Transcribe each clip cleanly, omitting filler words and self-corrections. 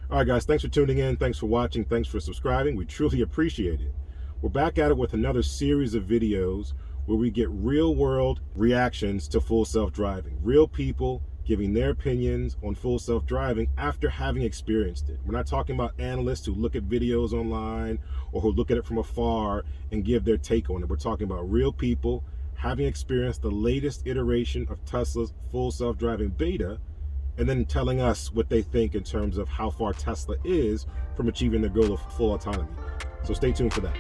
All right, guys, thanks for tuning in. Thanks for watching. Thanks for subscribing. We truly appreciate it. We're back at it with another series of videos where we get real-world reactions to full self-driving. Real people giving their opinions on full self-driving after having experienced it. We're not talking about analysts who look at videos online or who look at it from afar and give their take on it. We're talking about real people having experienced the latest iteration of Tesla's full self-driving beta, and then telling us what they think in terms of how far Tesla is from achieving their goal of full autonomy. So stay tuned for that.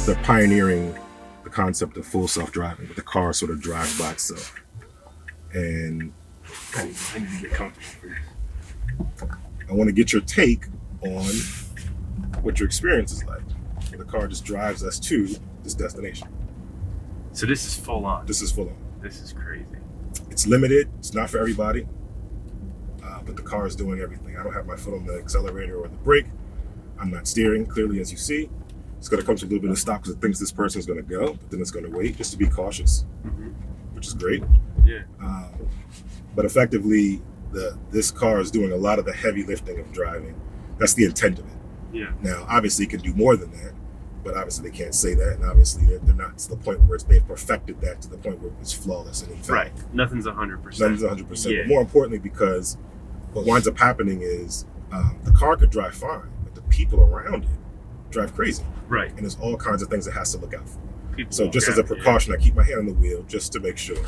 They're pioneering the concept of full self-driving, but the car sort of drives by itself. And I need to get comfortable. I want to get your take on what your experience is like. The car just drives us to this destination. So this is full on. This is full on. This is crazy. It's limited. It's not for everybody. But the car is doing everything. I don't have my foot on the accelerator or the brake. I'm not steering, clearly, as you see. It's going to come to a little bit of stop because it thinks this person is going to go, but then it's going to wait just to be cautious, which is great. Yeah. But effectively, this car is doing a lot of the heavy lifting of driving. That's the intent of it. Yeah. Now, obviously, it can do more than that, but obviously they can't say that, and obviously they're not to the point where they've perfected that to the point where it's flawless and infallible. Right. Nothing's 100%. Nothing's 100%. Yeah. But more importantly, because what winds up happening is the car could drive fine, but the people around it drive crazy. Right. And there's all kinds of things it has to look out for. People so just as a precaution, I keep my hand on the wheel just to make sure.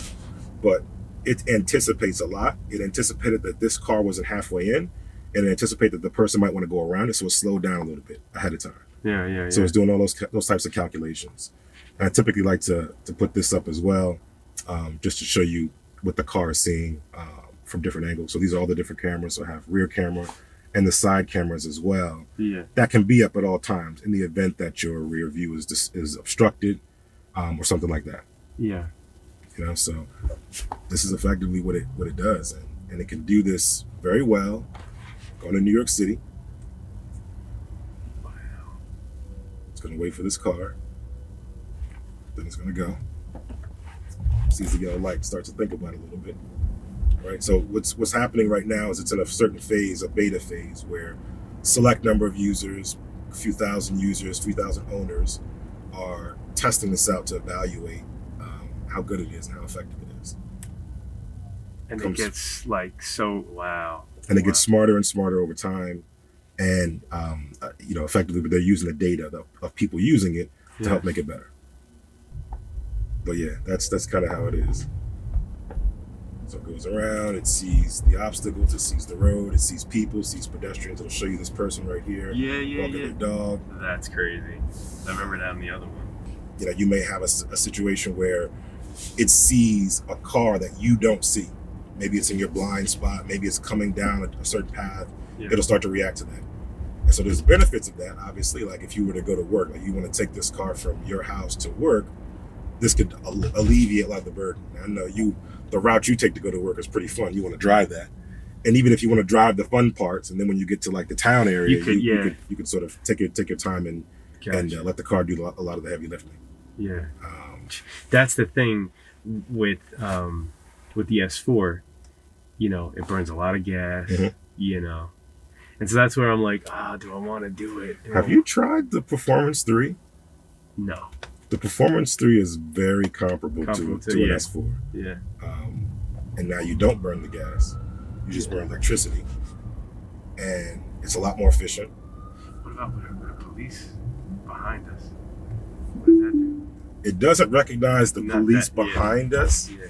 But it anticipates a lot. It anticipated that this car wasn't halfway in, and it anticipated that the person might want to go around it, so it slowed down a little bit ahead of time. Yeah. So it's doing all those types of calculations. And I typically like to put this up as well, just to show you what the car is seeing from different angles. So these are all the different cameras. So I have rear camera and the side cameras as well. Yeah. That can be up at all times in the event that your rear view is obstructed or something like that. Yeah. You know, so this is effectively what it does, and it can do this very well. Going to New York City. Wow. It's going to wait for this car. Then it's going to go. Sees the yellow light, starts to think about it a little bit. Right. So what's happening right now is it's in a certain phase, a beta phase, where select number of users, a few thousand users, 3,000 owners are testing this out to evaluate how good it is and how effective it is. And it gets like so wow. And it gets smarter and smarter over time, and you know, effectively, but they're using the data of people using it to help make it better. But yeah, that's kind of how it is. So it goes around, it sees the obstacles, it sees the road, it sees people, sees pedestrians. It'll show you this person right here walking their dog. That's crazy. I remember that on the other one. You know, you may have a situation where it sees a car that you don't see. Maybe it's in your blind spot, maybe it's coming down a certain path. It'll start to react to that. And so there's benefits of that, obviously. Like if you were to go to work, like you want to take this car from your house to work, this could alleviate a lot of the burden. I know the route you take to go to work is pretty fun. You want to drive that. And even if you want to drive the fun parts, and then when you get to like the town area, you could sort of take your time and let the car do a lot of the heavy lifting. Yeah. That's the thing with the S4, you know, it burns a lot of gas, you know. And so that's where I'm like, do I want to do it? Have you tried the Performance 3? No. The Performance 3 is very comparable to an S4. Yeah. And now you don't burn the gas. You just burn electricity. And it's a lot more efficient. What about the police behind us? What does that do? It doesn't recognize the police behind us. Yeah.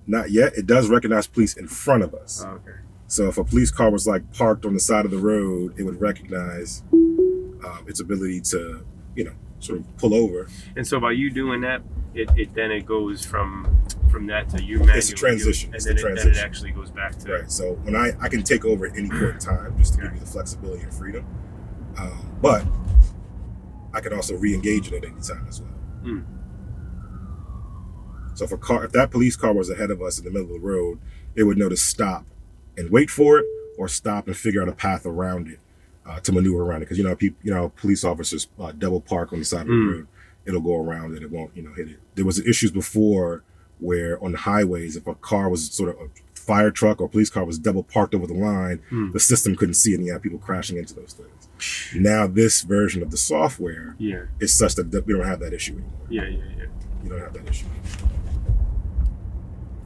Not yet. It does recognize police in front of us. Oh, okay. So if a police car was like parked on the side of the road, it would recognize its ability to, you know, sort of pull over. And so by you doing that, then it goes from that to you manually. It's a transition. And then it actually goes back to right. So when I can take over at any point in time, just to give you the flexibility and freedom, but I can also re-engage it at any time as well. Mm. So if that police car was ahead of us in the middle of the road, it would know to stop and wait for it, or stop and figure out a path around it to maneuver around it. Because police officers double park on the side of the road. It'll go around it. It won't hit it. There was issues before where on the highways, if a car was sort of a fire truck or police car was double parked over the line, the system couldn't see it, and you had people crashing into those things. Now this version of the software is such that we don't have that issue anymore. You don't have that issue anymore.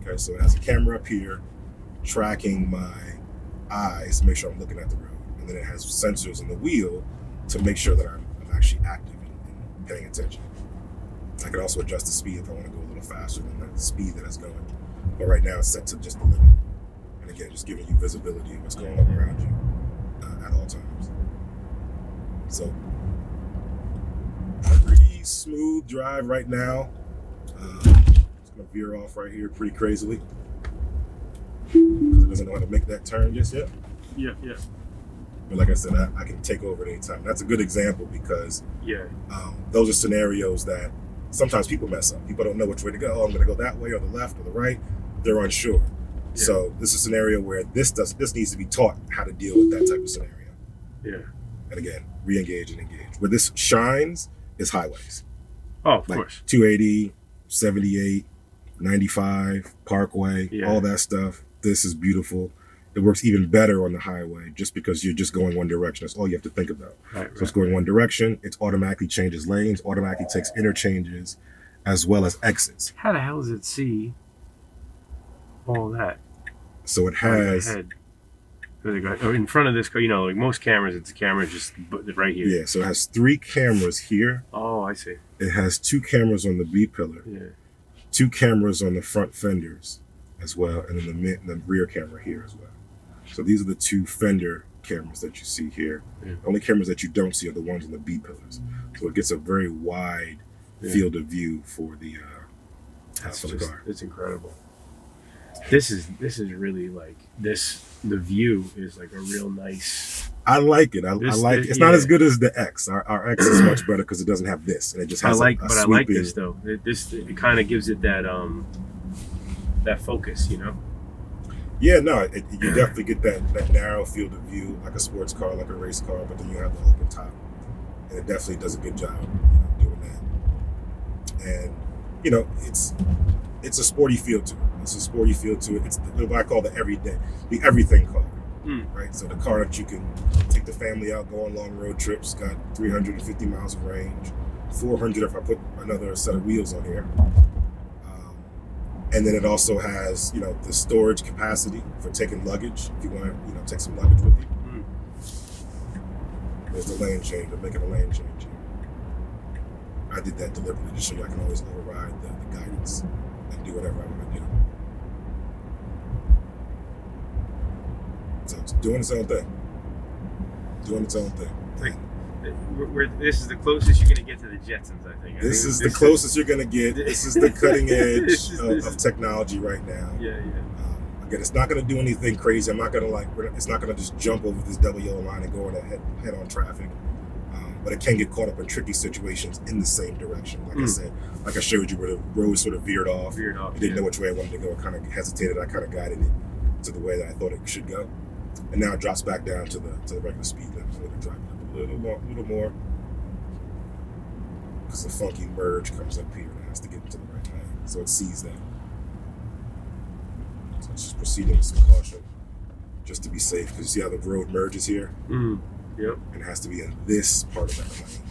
Okay, so it has a camera up here tracking my eyes to make sure I'm looking at the road, and then it has sensors in the wheel to make sure that I'm actually active and paying attention. I can also adjust the speed if I want to go a little faster than the speed that it's going, but right now it's set to just the limit. And again, just giving you visibility of what's going on around you at all times. So pretty smooth drive right now. It's gonna veer off right here pretty crazily because it doesn't know how to make that turn just yet. Yeah. But like I said, I can take over at any time. That's a good example because those are scenarios that sometimes people mess up. People don't know which way to go. Oh, I'm going to go that way or the left or the right. They're unsure. So this is a scenario where this needs to be taught how to deal with that type of scenario. And again, re-engage and engage. Where this shines is highways. Oh, of course. 280, 78, 95, Parkway, all that stuff. This is beautiful. It works even better on the highway just because you're just going one direction. That's all you have to think about. So it's going one direction. It automatically changes lanes, automatically takes interchanges as well as exits. How the hell does it see all that? So it has... in front of this car, like most cameras, it's a camera just right here. Yeah, so it has 3 cameras here. Oh, I see. It has 2 cameras on the B-pillar. 2 cameras on the front fenders as well, and then the rear camera here as well. So these are the 2 fender cameras that you see here. The only cameras that you don't see are the ones on the B pillars. So it gets a very wide field of view for the car. It's incredible. This is really like this. The view is like a real nice. I like it. I like it. It's not as good as the X. Our X is much better because it doesn't have this, and it just has. I like this though. It kind of gives it that focus, Yeah, no, you definitely get that narrow field of view, like a sports car, like a race car, but then you have the open top, and it definitely does a good job doing that. And it's a sporty feel to it. It's a sporty feel to it. It's what I call the everything car, right? So the car that you can take the family out, go on long road trips, got 350 miles of range, 400 if I put another set of wheels on here. And then it also has, the storage capacity for taking luggage. If you want to, take some luggage with you. There's the lane change. I'm making a lane change here. I did that deliberately to show you I can always override the guidance and do whatever I want to do. So it's doing its own thing. Doing its own thing. This is the closest you're going to get to the Jetsons, I think. This is the closest you're going to get. This is the cutting edge of technology right now. Again, it's not going to do anything crazy. I'm not going to it's not going to just jump over this double yellow line and go on a head-on traffic. But it can get caught up in tricky situations in the same direction. Like I said, like I showed you where the road sort of veered off. It didn't know which way I wanted to go. It kind of hesitated. I kind of guided it to the way that I thought it should go. And now it drops back down to the regular speed limit. So it'll drop it up a little more. Because the funky merge comes up here and it has to get into the right lane. So it sees that. So it's just proceeding with some caution. Just to be safe. Because you see how the road merges here? Yep. And it has to be in this part of that lane.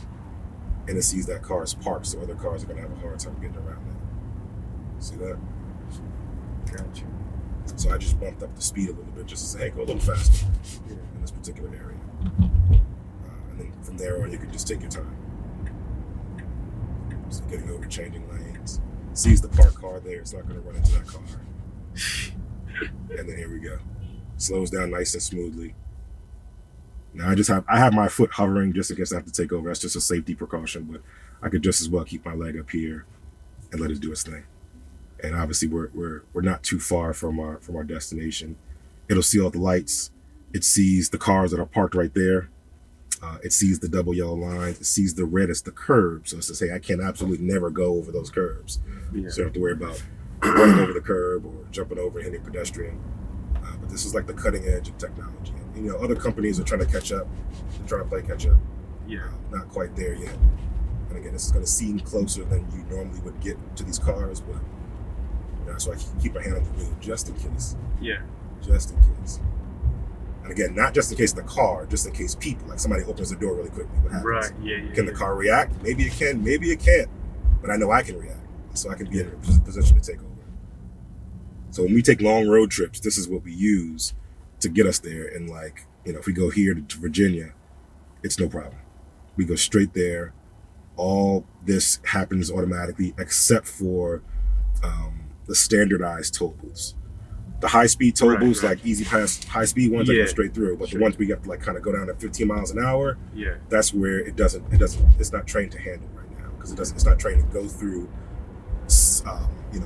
And it sees that car is parked, so other cars are going to have a hard time getting around that. See that? Gotcha. So I just bumped up the speed a little bit just to say, hey, go a little faster in this particular area. And then from there on, you can just take your time. So getting over, changing lanes. Sees the parked car there, it's not going to run into that car. And then here we go. Slows down nice and smoothly. Now I have my foot hovering just in case I have to take over. That's just a safety precaution, but I could just as well keep my leg up here and let it do its thing. And obviously we're not too far from our destination. It'll see all the lights. It sees the cars that are parked right there. It sees the double yellow lines. It sees the red as the curb. So it's to say I can absolutely never go over those curbs. Yeah. So you don't have to worry about running over the curb or jumping over and hitting a pedestrian. But this is like the cutting edge of technology. And, other companies are trying to catch up. They're trying to play catch up. Yeah. Not quite there yet. And again, this is going to seem closer than you normally would get to these cars, but so I keep my hand on the wheel just in case. Yeah. Just in case. And again, not just in case of the car, just in case people, like somebody opens the door really quickly. What happens? Right. Yeah. Can the car react? Maybe it can, maybe it can't. But I know I can react. So I can be in a position to take over. So when we take long road trips, this is what we use to get us there. And if we go here to Virginia, it's no problem. We go straight there. All this happens automatically except for the standardized toll booths. The high-speed toll booths, like Easy Pass, high-speed ones that go straight through. But the ones we have to kind of go down at 15 miles an hour, that's where it's not trained to handle right now because it's not trained to go through,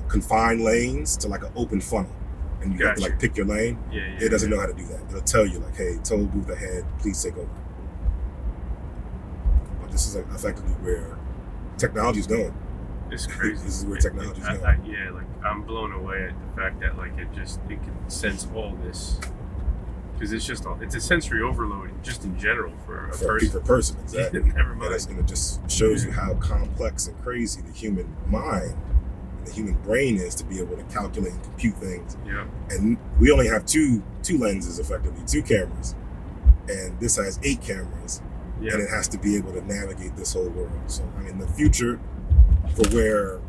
confined lanes to like an open funnel, and you have to pick your lane. It doesn't know how to do that. It'll tell you hey, toll booth ahead, please take over. But this is effectively where technology is going. It's crazy. This is where technology is going. I'm blown away at the fact that it can sense all this, because it's a sensory overload just in general for a person. Exactly. Never mind. And it just shows you how complex and crazy the human mind and the human brain is to be able to calculate and compute things. Yeah. And we only have two lenses, effectively, 2 cameras, and this has 8 cameras, and it has to be able to navigate this whole world. So the future for where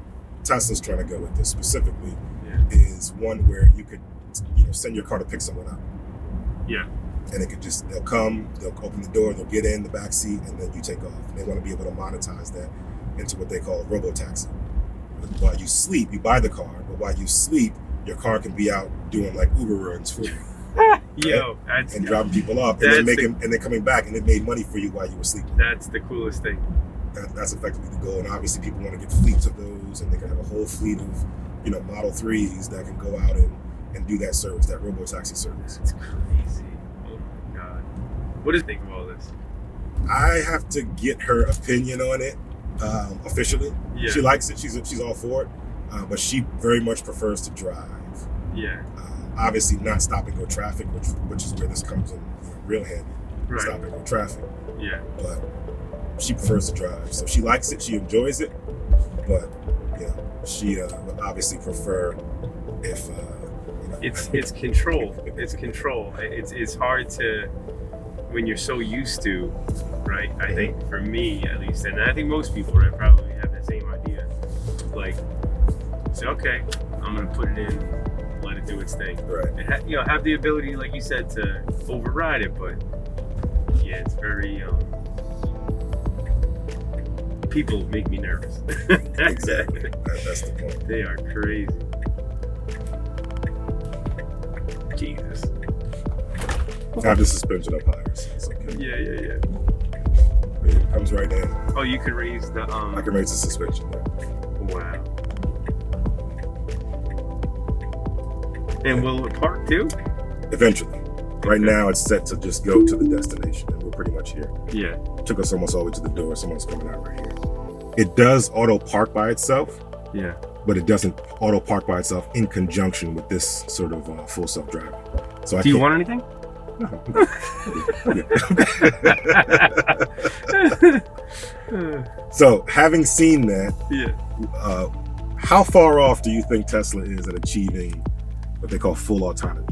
Tesla's trying to go with this specifically is one where you could send your car to pick someone up. Yeah. And they'll come, they'll open the door, they'll get in the back seat, and then you take off. And they want to be able to monetize that into what they call a robo-taxi. While you sleep, you buy the car, but while you sleep, your car can be out doing Uber runs for you. And dropping people off, and then coming back, and it made money for you while you were sleeping. That's the coolest thing. That's effectively the goal, and obviously people want to get fleets of those, and they can have a whole fleet of Model 3s that can go out and do that service, that robo-taxi service. It's crazy. Oh my God. What do you think of all this? I have to get her opinion on it officially. Yeah. She likes it. She's all for it, but she very much prefers to drive. Yeah. Obviously not stop and go traffic, which is where this comes in real handy. Right. Stop and go traffic. Yeah. But she prefers to drive, so she likes it. She enjoys it, but she would obviously prefer if it's control. It's control. It's hard to, when you're so used to, right? I think for me at least, and I think most people probably have the same idea. Say, okay, I'm gonna put it in, let it do its thing. Right. And have the ability, like you said, to override it, but it's very. People make me nervous. Exactly. That's the point. They are crazy. Jesus. I have the suspension up higher, so it's okay. Yeah. It comes right in. Oh, you can raise the I can raise the suspension. Wow. And will it park too? Eventually. Right now, it's set to just go to the destination, and we're pretty much here. Yeah. Took us almost all the way to the door. Someone's coming out right here. It does auto park by itself. Yeah. But it doesn't auto park by itself in conjunction with this sort of full self-driving. So Do you want anything? No. So having seen that, how far off do you think Tesla is at achieving what they call full autonomy?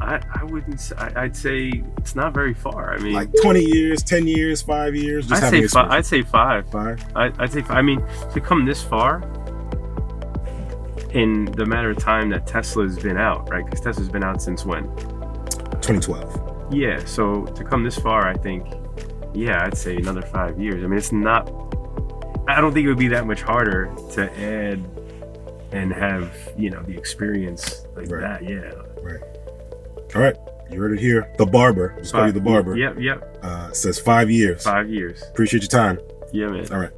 I wouldn't say, I'd say it's not very far. I mean, like 20 years, 10 years, 5 years? I'd say 5. I'd say 5. 5? I'd say 5. I mean, to come this far in the matter of time that Tesla's been out, right? Because Tesla's been out since when? 2012. Yeah, so to come this far, I think, I'd say another 5 years. I mean, it's not, I don't think it would be that much harder to add and have, the experience like that. Yeah. Right. All right. You heard it here. The Barber. Just call you the Barber. Yep. Says 5 years. 5 years. Appreciate your time. Yeah, man. All right.